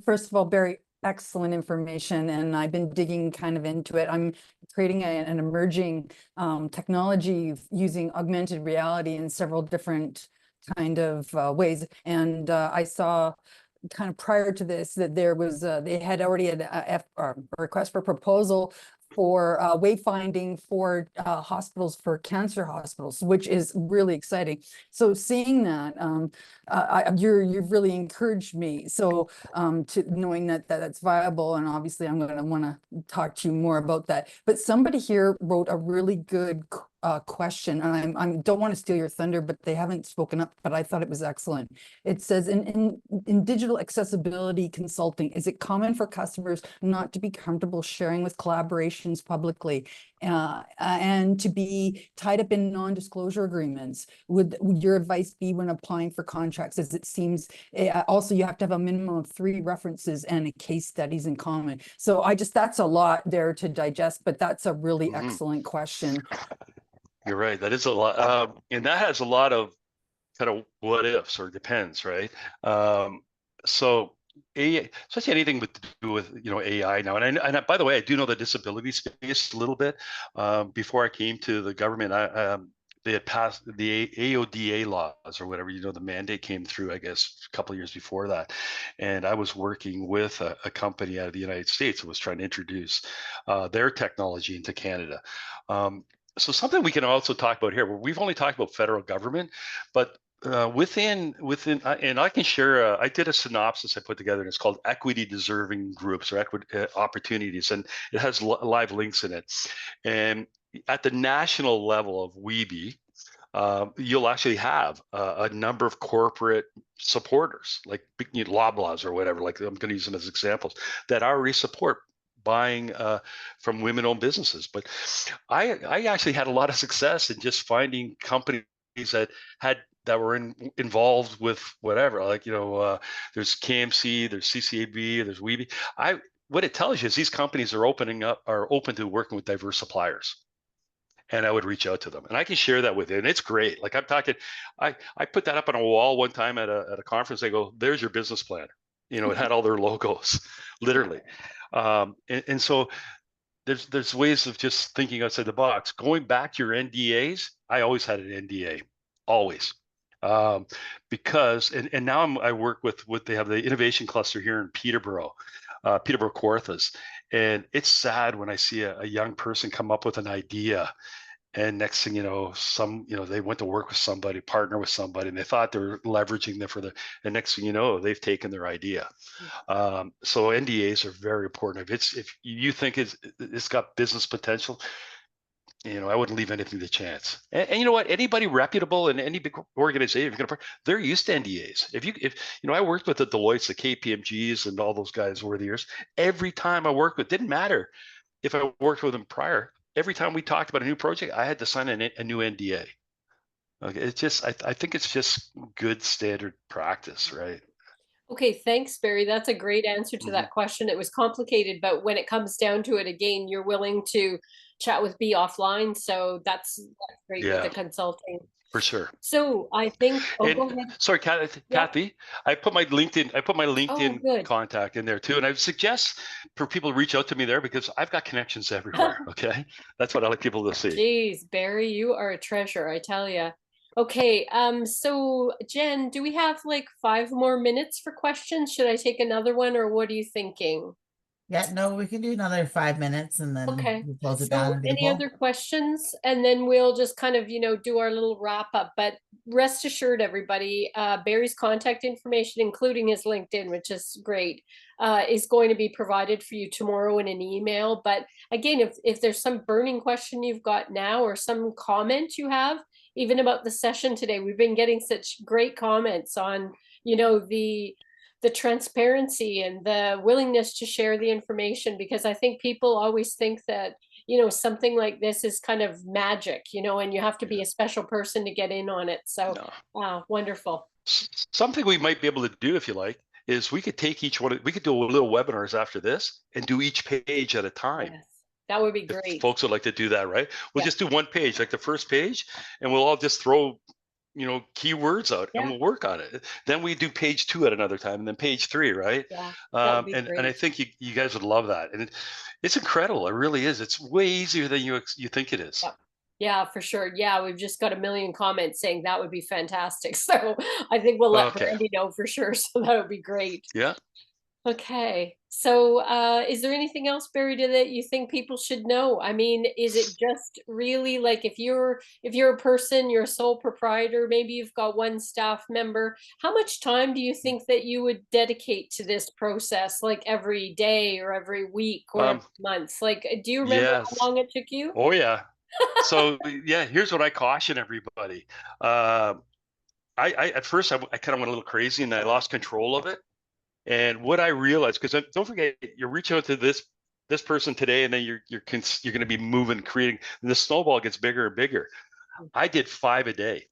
First of all, Barry, excellent information, and I've been digging kind of into it. I'm creating an emerging technology using augmented reality in several different kind of ways. And I saw kind of prior to this that there was, they had already had a request for proposal for wayfinding for hospitals, for cancer hospitals, which is really exciting. So seeing that, you've really encouraged me. So to knowing that's viable, and obviously I'm going to want to talk to you more about that. But somebody here wrote a really good question, and I don't want to steal your thunder, but they haven't spoken up, but I thought it was excellent. It says, in digital accessibility consulting, is it common for customers not to be comfortable sharing with collaborations publicly and to be tied up in non-disclosure agreements? Would your advice be when applying for contracts, as it seems also you have to have a minimum of 3 references and a case studies in common? So that's a lot there to digest, but that's a really excellent question. You're right. That is a lot. And that has a lot of kind of what ifs or depends, right? So especially anything to do with AI now. And by the way, I do know the disability space a little bit. Before I came to the government, they had passed the AODA laws or whatever. The mandate came through, I guess, a couple of years before that. And I was working with a company out of the United States that was trying to introduce their technology into Canada. So something we can also talk about here, we've only talked about federal government, but within, and I can share. I did a synopsis I put together, and it's called "Equity Deserving Groups" or Equity Opportunities, and it has live links in it. And at the national level of WeBC, you'll actually have a number of corporate supporters, like Loblaws or whatever. Like I'm going to use them as examples that already support buying from women-owned businesses. But I actually had a lot of success in just finding companies that were involved with whatever, like, there's KMC, there's CCAB, there's WeBC. What it tells you is these companies are open to working with diverse suppliers. And I would reach out to them, and I can share that with you, and it's great. Like I'm talking, I put that up on a wall one time at a conference. They go, "There's your business plan." It had all their logos, literally. And so there's ways of just thinking outside the box. Going back to your NDAs, I always had an NDA, always. Because and now I work with they have the innovation cluster here in Peterborough Kawarthas, and it's sad when I see a young person come up with an idea, and next thing you know, they went to work with somebody, partner with somebody, and they thought they were leveraging them and next thing you know, they've taken their idea. So NDAs are very important. If you think it's got business potential, I wouldn't leave anything to chance. And you know what? Anybody reputable in any big organization, they're used to NDAs. If I worked with the Deloittes, the KPMGs, and all those guys over the years. Every time I worked with, didn't matter if I worked with them prior. Every time we talked about a new project, I had to sign a new NDA. Okay, it's just I think it's just good standard practice, right? Okay, thanks, Barry. That's a great answer to that question. It was complicated, but when it comes down to it, again, you're willing to chat with B offline. So that's great with the consulting. For sure. So I think, go ahead. Sorry, Cathy, I put my LinkedIn contact in there too. And I would suggest for people to reach out to me there because I've got connections everywhere. Okay. That's what I like people to see. Jeez, Barry, you are a treasure, I tell you. Okay, so Jen, do we have like 5 more minutes for questions? Should I take another one, or what are you thinking? Yeah, no, we can do another 5 minutes and then we'll close it down. Any other questions? And then we'll just kind of, do our little wrap up. But rest assured, everybody, Barry's contact information, including his LinkedIn, which is great, is going to be provided for you tomorrow in an email. But again, if there's some burning question you've got now or some comment you have, even about the session today, we've been getting such great comments on, the transparency and the willingness to share the information, because I think people always think that, something like this is kind of magic, and you have to be a special person to get in on it. So, wonderful. Something we might be able to do, if you like, is we could take we could do a little webinars after this and do each page at a time. Yes, that would be great. If folks would like to do that, right? We'll just do one page, like the first page, and we'll all just throw keywords out and we'll work on it. Then we do page 2 at another time, and then page 3, right? And I think you guys would love that. And it's incredible. It really is. It's way easier than you think it is. Yeah, for sure. Yeah, we've just got a million comments saying that would be fantastic. So I think we'll let Brandy know for sure. So that would be great. Yeah. Okay. So is there anything else, Barry, that you think people should know? I mean, is it just really like if you're a person, you're a sole proprietor, maybe you've got one staff member, how much time do you think that you would dedicate to this process, like every day or every week or month? Like, do you remember how long it took you? Oh, yeah. So, here's what I caution everybody. At first, I kind of went a little crazy and I lost control of it. And what I realized, because don't forget, you're reaching out to this person today, and then you're going to be moving, creating, and the snowball gets bigger and bigger. I did 5 a day,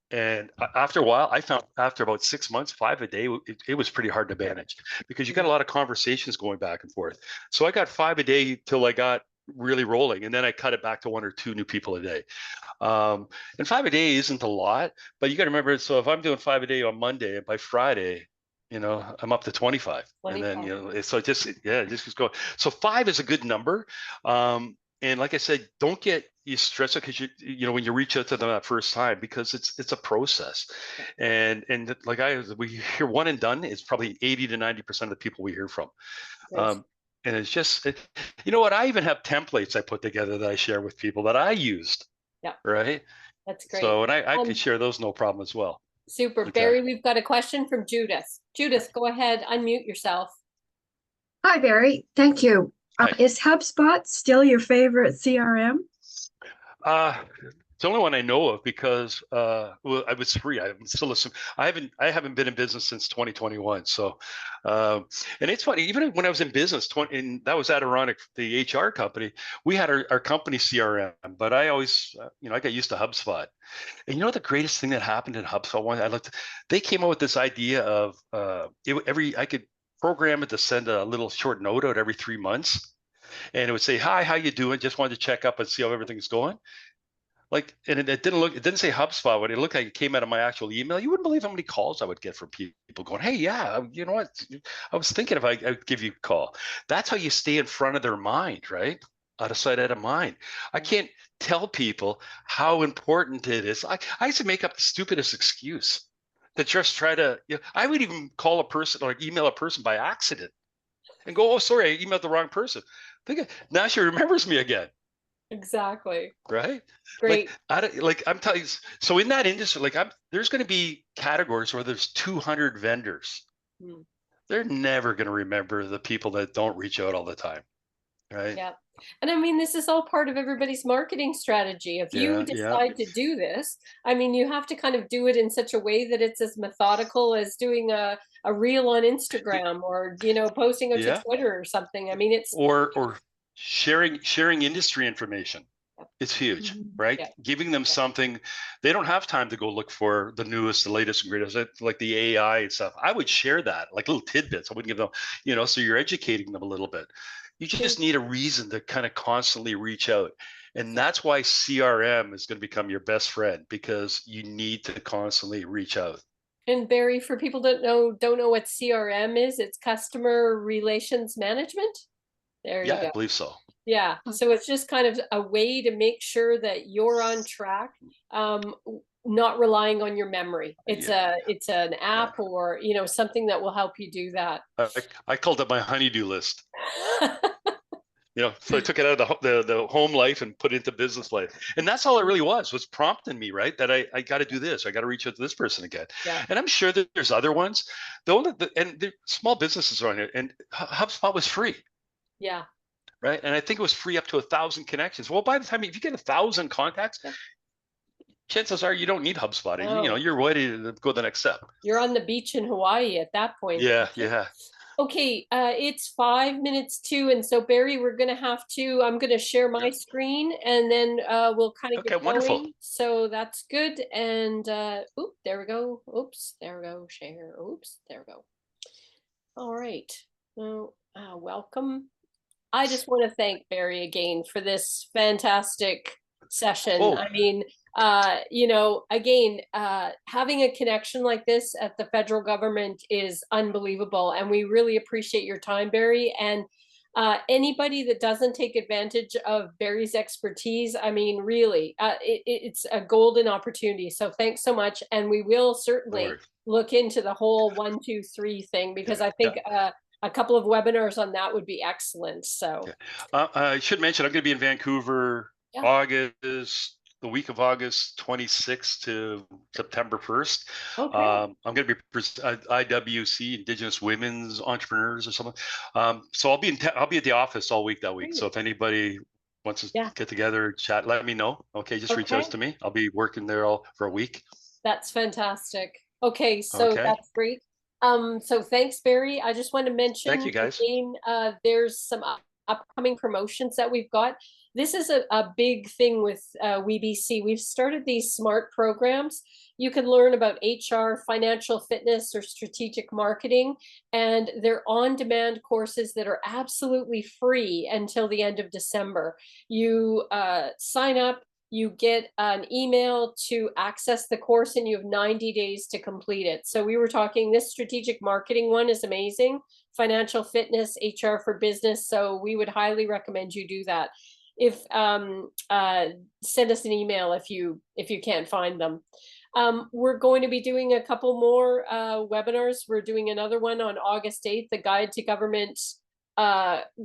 and after a while, I found after about 6 months, 5 a day, it was pretty hard to manage because you got a lot of conversations going back and forth. So I got 5 a day till I got really rolling, and then I cut it back to 1 or 2 new people a day. And 5 a day isn't a lot, but you got to remember. So if I'm doing 5 a day on Monday, and by Friday, I'm up to 25. And then, so it just keeps going. So 5 is a good number. And like I said, don't get you stressed out because when you reach out to them that first time, because it's a process. And like we hear one and done is probably 80 to 90% of the people we hear from. And it's just, what, I even have templates I put together that I share with people that I used. Yeah. Right. That's great. So, and I could share those no problem as well. Super. Okay. Barry, we've got a question from Judith. Judith, go ahead, unmute yourself. Hi, Barry. Thank you. Hi. Is HubSpot still your favorite CRM? It's the only one I know of because well, I was free. I'm still I haven't been in business since 2021. So, and it's funny. Even when I was in business, and that was at Ironic, the HR company. We had our company CRM, but I always, I got used to HubSpot. And the greatest thing that happened in HubSpot, they came up with this idea of I could program it to send a little short note out every 3 months, and it would say, "Hi, how you doing? Just wanted to check up and see how everything's going." And it didn't say HubSpot, but it looked like it came out of my actual email. You wouldn't believe how many calls I would get from people going, "Hey, yeah, you know what? I was thinking if I'd give you a call." That's how you stay in front of their mind, right? Out of sight, out of mind. I can't tell people how important it is. I used to make up the stupidest excuse to just try to, I would even call a person or email a person by accident and go, "Oh, sorry, I emailed the wrong person." Now she remembers me again. Exactly. Right. Great. I'm telling you. So in that industry, there's going to be categories where there's 200 vendors. They're never going to remember the people that don't reach out all the time. Right. Yeah. And I mean, this is all part of everybody's marketing strategy. If you decide to do this, I mean, you have to kind of do it in such a way that it's as methodical as doing a reel on Instagram or, posting it to Twitter or something. I mean, it's or sharing industry information. It's huge, right? Yeah. Giving them something. They don't have time to go look for the newest, the latest and greatest, like the AI and stuff. I would share that, like little tidbits. I wouldn't give them, so you're educating them a little bit. You just need a reason to kind of constantly reach out. And that's why CRM is going to become your best friend, because you need to constantly reach out. And Barry, for people that don't know what CRM is, it's customer relations management. There you go. Yeah, I believe so. Yeah. So it's just kind of a way to make sure that you're on track, not relying on your memory. It's an app or, something that will help you do that. I called it my honeydew list. So I took it out of the home life and put it into business life. And that's all it really was prompting me, right? That I got to do this. I got to reach out to this person again. Yeah. And I'm sure that there's other ones. The small businesses are on here, and HubSpot was free. Yeah. Right. And I think it was free up to 1,000 connections. Well, by the time, if you get 1,000 contacts, chances are you don't need HubSpot. Oh. You're ready to go the next step. You're on the beach in Hawaii at that point. Yeah. Okay, it's 5 minutes to, and so Barry, I'm going to share my screen, and then we'll kind of get going. Wonderful. So that's good. And there we go. Oops, there we go. Share. Oops, there we go. All right. Well, welcome. I just want to thank Barry again for this fantastic session. Oh. I mean, again, having a connection like this at the federal government is unbelievable. And we really appreciate your time, Barry. And anybody that doesn't take advantage of Barry's expertise, I mean, really, it's a golden opportunity. So thanks so much. And we will certainly look into the whole 1, 2, 3 thing, because I think a couple of webinars on that would be excellent. So I should mention, I'm going to be in Vancouver the week of August 26th to September 1st. Okay. I'm going to be IWC, Indigenous Women's Entrepreneurs or something. So I'll be at the office all week that week. Great. So if anybody wants to get together, chat, let me know. Okay, just reach out to me. I'll be working there for a week. That's fantastic. Okay, so that's great. So thanks, Barry. I just want to mention, thank you, guys. Again, there's some upcoming promotions that we've got. This is a big thing with WeBC. We've started these SMART programs. You can learn about HR, financial fitness, or strategic marketing, and they're on-demand courses that are absolutely free until the end of December. You sign up, you get an email to access the course, and you have 90 days to complete it. So we were talking, this strategic marketing one is amazing. Financial fitness, HR for business. So we would highly recommend you do that. If send us an email if you can't find them. We're going to be doing a couple more webinars. We're doing another one on August 8th, the Guide to Government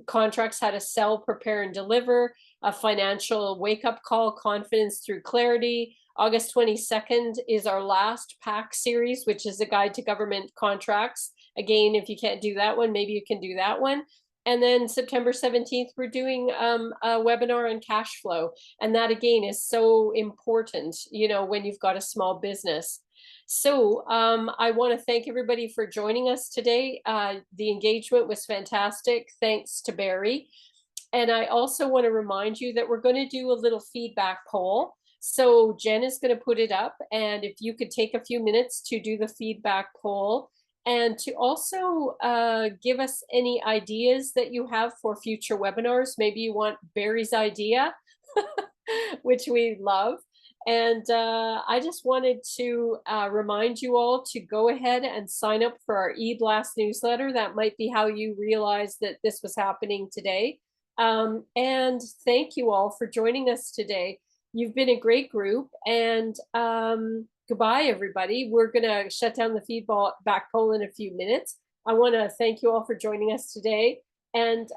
Contracts, How to Sell, Prepare, and Deliver, a financial wake-up call, confidence through clarity, August 22nd is our last PAC series, which is a guide to government contracts. Again, if you can't do that one, maybe you can do that one. And then September 17th, we're doing a webinar on cash flow. And that again is so important, you know, when you've got a small business. So I want to thank everybody for joining us today. The engagement was fantastic. Thanks to Barry. And I also want to remind you that we're going to do a little feedback poll. So Jen is going to put it up. And if you could take a few minutes to do the feedback poll and to also give us any ideas that you have for future webinars. Maybe you want Barry's idea, which we love. And I just wanted to remind you all to go ahead and sign up for our eBlast newsletter. That might be how you realize that this was happening today. And thank you all for joining us today. You've been a great group, and goodbye, everybody. We're going to shut down the feedback poll in a few minutes. I want to thank you all for joining us today, and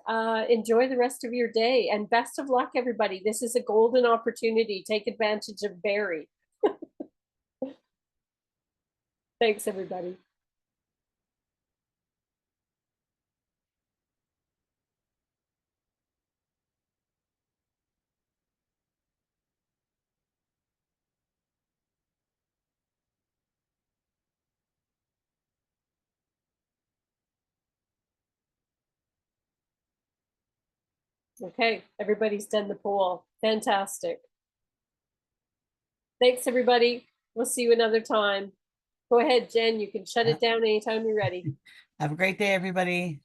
enjoy the rest of your day. And best of luck, everybody. This is a golden opportunity. Take advantage of Barry. Thanks, everybody. Okay, everybody's done the poll. Fantastic. Thanks, everybody. We'll see you another time. Go ahead, Jen. You can shut it down anytime you're ready. Have a great day, everybody.